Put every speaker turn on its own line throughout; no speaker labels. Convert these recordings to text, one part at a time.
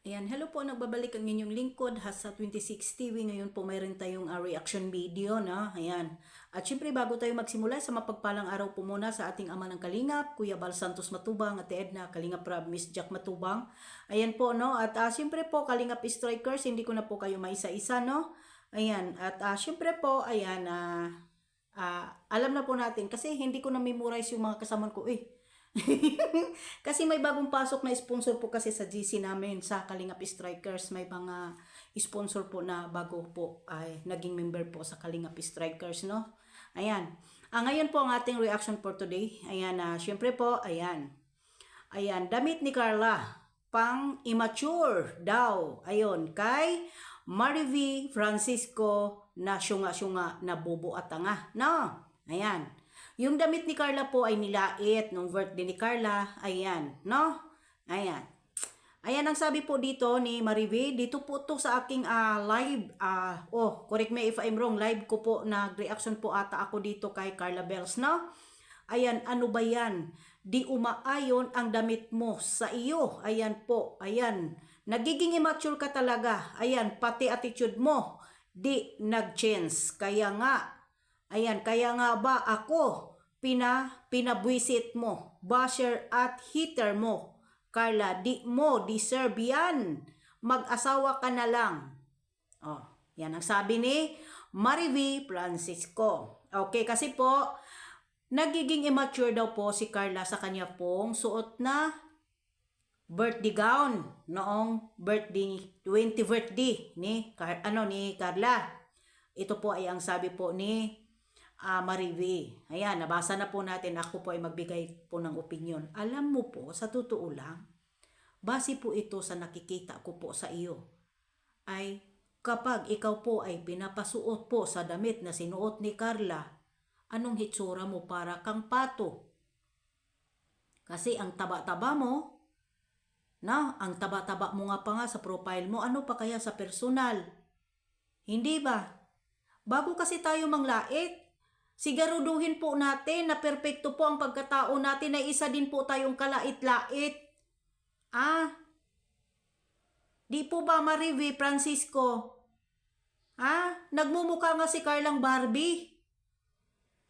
Ayan, hello po, nagbabalik ang inyong lingkod, Hasa 26 TV. Ngayon po mayroon tayong reaction video na. Ayan. At syempre bago tayo magsimula, sa mapagpalang araw po muna sa ating ama ng Kalingap, Kuya Bal Santos Matubang, Ate Edna, Kalingap Rab, Miss Jack Matubang. Ayan po, no? At syempre po, Kalingap Strikers, hindi ko na po kayo maisa-isa, no? Ayan. At syempre po, ayan, alam na po natin, kasi hindi ko na-memorize yung mga kasaman ko, kasi may bagong pasok na sponsor po kasi sa GC namin, sa Kalingap Strikers. May mga sponsor po na bago po ay naging member po sa Kalingap Strikers, no? Ayan. Ngayon po ang ating reaction for today. Ayan, syempre po, ayan. Ayan, damit ni Carla. Pang immature daw. Ayon, kay Marivi Francisco na syunga-syunga na bobo at tanga. No? Ayan. Yung damit ni Carla po ay nilait nung birthday ni Carla. Ayan, no? Ayan. Ayan ang sabi po dito ni Marivi. Dito po to sa aking live. Correct me if I'm wrong. Live ko po, nag-reaction po ata ako dito kay Carla Bells, no? Ayan, ano ba yan? Di umaayon ang damit mo sa iyo. Ayan po, ayan. Nagiging immature ka talaga. Ayan, pati attitude mo. Di nag-change. Kaya nga ba ako pinabwisit mo, basher at hitter mo. Carla, di mo deserve yan. Mag-asawa ka na lang. Yan ang sabi ni Marivi Francisco. Okay, kasi po, nagiging immature daw po si Carla sa kanya pong suot na birthday gown noong 20th birthday ni Carla. Ito po ay ang sabi po ni Marivi. Ayan, nabasa na po natin. Ako po ay magbigay po ng opinion. Alam mo po, sa totoo lang, base po ito sa nakikita ko po sa iyo, ay kapag ikaw po ay pinapasuot po sa damit na sinuot ni Carla, anong hitsura mo? Para kang pato. Kasi ang taba-taba mo, ang taba-taba mo nga pa nga sa profile mo, ano pa kaya sa personal? Hindi ba? Bago kasi tayo manglait, siguraduhin po natin na perpekto po ang pagkatao natin, na isa din po tayong kalait-lait. Di po ba, Marivi Francisco? Nagmumukha nga si Carlang Barbie.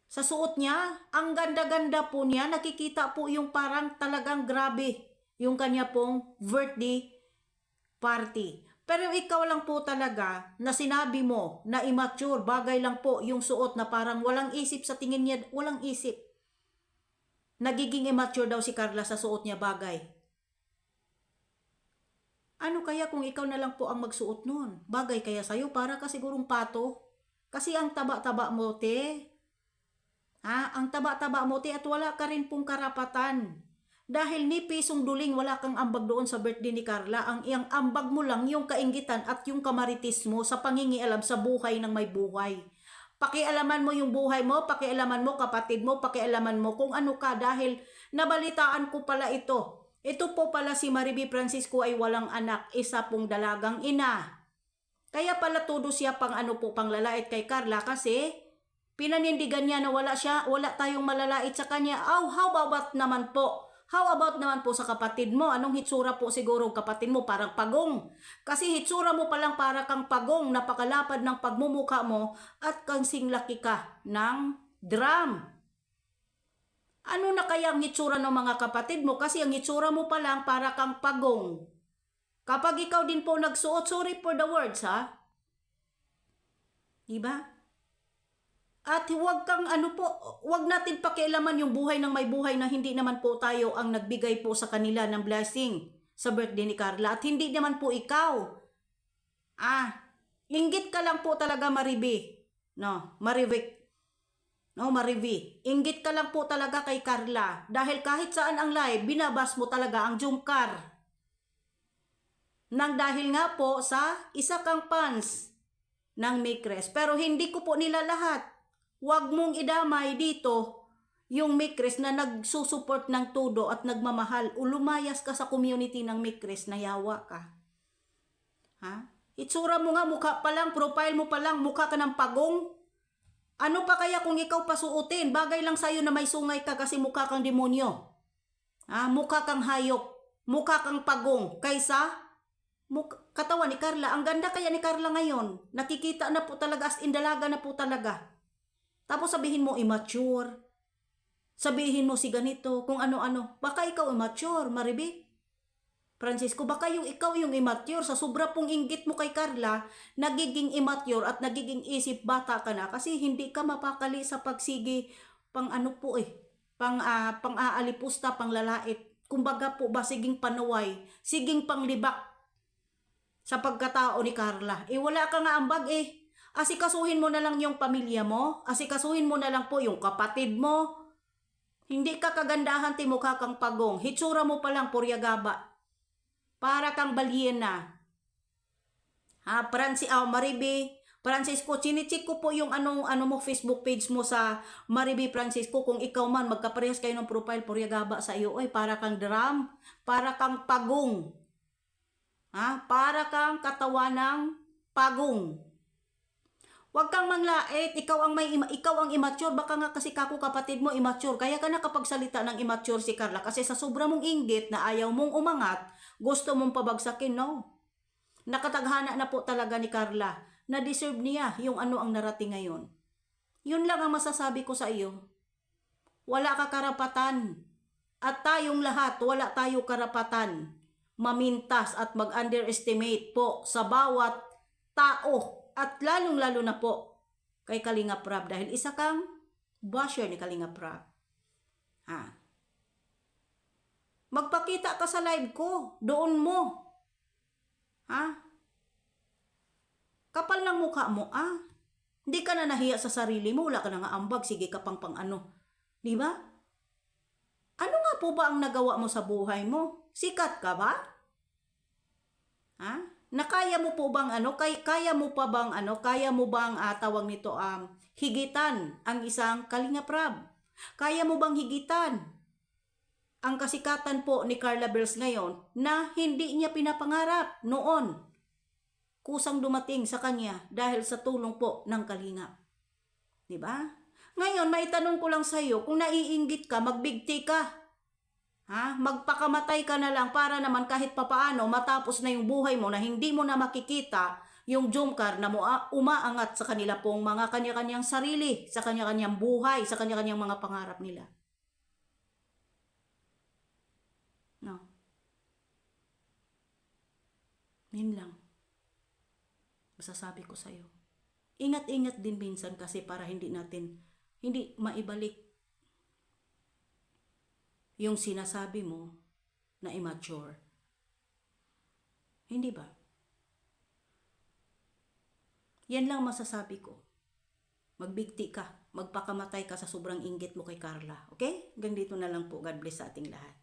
Sa suot niya, ang ganda-ganda po niya, nakikita po yung parang talagang grabe yung kanya pong birthday party. Pero ikaw lang po talaga na sinabi mo na immature, bagay lang po yung suot na parang walang isip sa tingin niya, walang isip. Nagiging immature daw si Carla sa suot niya, bagay. Ano kaya kung ikaw na lang po ang magsuot nun? Bagay kaya sa'yo? Para ka sigurong pato? Kasi ang taba-taba mo, te. Ang taba-taba mo, te, at wala ka rin pong karapatan. Dahil ni pisong duling wala kang ambag doon sa birthday ni Carla. Ang iyang ambag mo lang yung kainggitan at yung kamaritis mo sa pangingialam sa buhay ng may buhay. Pakialaman mo yung buhay mo, pakialaman mo kapatid mo, pakialaman mo kung ano ka, dahil nabalitaan ko pala ito. Ito po pala si Marivi Francisco ay walang anak, isa pong dalagang ina. Kaya pala todo siya panglalait kay Carla, kasi pinanindigan niya na wala tayong malalait sa kanya. How about naman po? How about naman po sa kapatid mo? Anong hitsura po siguro kapatid mo? Parang pagong. Kasi hitsura mo palang para kang pagong, napakalapad ng pagmumukha mo at kansing laki ka ng drum. Ano na kaya ang hitsura ng mga kapatid mo? Kasi ang hitsura mo palang para kang pagong. Kapag ikaw din po nagsuot, sorry for the words, Diba? At huwag natin pakialaman yung buhay ng may buhay na hindi naman po tayo ang nagbigay po sa kanila ng blessing sa birthday ni Carla. At hindi naman po ikaw. Inggit ka lang po talaga, Marivi. Marivi. Inggit ka lang po talaga kay Carla. Dahil kahit saan ang live, binabas mo talaga ang jungkar. Nang dahil nga po sa isa kang fans ng Mikres. Pero hindi ko po nila lahat. Huwag mong idamay dito yung Mikres na nagsusupport ng todo at nagmamahal. Lumayas ka sa community ng Mikres, na yawa ka. Itsura mo nga, mukha pa lang, profile mo pa lang, mukha ka ng pagong. Ano pa kaya kung ikaw pasuotin? Bagay lang sa'yo na may sungay ka kasi mukha kang demonyo. Mukha kang hayop, mukha kang pagong, kaysa katawan ni Carla. Ang ganda kaya ni Carla ngayon. Nakikita na po talaga, as in dalaga na po talaga. Tapos sabihin mo immature. Sabihin mo si ganito, kung ano-ano. Baka ikaw immature, Marivic. Francisco, baka ikaw yung immature. Sa sobra pong inggit mo kay Carla, nagiging immature at nagiging isip bata ka na kasi hindi ka mapakali sa pagsigi pang ano po pang aalipusta, pang lalait. Kumbaga po ba, siging panuway, siging panglibak sa pagkatao ni Carla. Wala ka nga ambag Asikasuhin mo na lang yung pamilya mo. Asikasuhin mo na lang po yung kapatid mo. Hindi ka kagandahan, timukha kang pagong. Hitsura mo pa lang, puryagaba. Para kang balyena. Maribi, Francisco, chinichik ko po yung ano mo, Facebook page mo sa Maribi Francisco. Kung ikaw man, magkaparehas kayo ng profile, puryagaba sa iyo. Para kang drum, para kang pagong. Para kang katawan ng pagong. Huwag kang manglait, ikaw ang immature, baka nga kasi kako kapatid mo immature, kaya ka nakapagsalita ng immature si Carla kasi sa sobra mong inggit na ayaw mong umangat, gusto mong pabagsakin, no? Nakataghana na po talaga ni Carla na deserve niya yung ano ang narating ngayon. Yun lang ang masasabi ko sa iyo. Wala ka karapatan. At tayong lahat, wala tayo karapatan mamintas at mag-underestimate po sa bawat tao at lalong-lalo na po kay Kalinga Prab dahil isa kang basher ni Kalinga Prab. Magpakita ka sa live ko, doon mo. Kapal ng mukha mo, Hindi ka na nahiya sa sarili mo, wala ka na nga ambag, sige ka pang ano. Di ba? Ano nga po ba ang nagawa mo sa buhay mo? Sikat ka ba? Nakaya mo po bang kaya mo pa bang kaya mo bang tawag nito higitan ang isang Kalinga Prab? Kaya mo bang higitan ang kasikatan po ni Carla Bells ngayon na hindi niya pinapangarap noon? Kusang dumating sa kanya dahil sa tulong po ng Kalingap. Di ba? Ngayon, maitanong ko lang sa iyo, kung naiinggit ka, magbigti ka. Magpakamatay ka na lang para naman kahit papaano matapos na yung buhay mo na hindi mo na makikita yung Jomcar na umaangat sa kanila pong mga kanya-kanyang sarili, sa kanya-kanyang buhay, sa kanya-kanyang mga pangarap nila. No. Yun lang. Masasabi ko sa iyo. Ingat-ingat din minsan kasi para hindi maibalik yung sinasabi mo na immature. Hindi ba? Yan lang masasabi ko. Magbigti ka, magpakamatay ka sa sobrang inggit mo kay Carla. Okay? Hanggang dito na lang po. God bless sa ating lahat.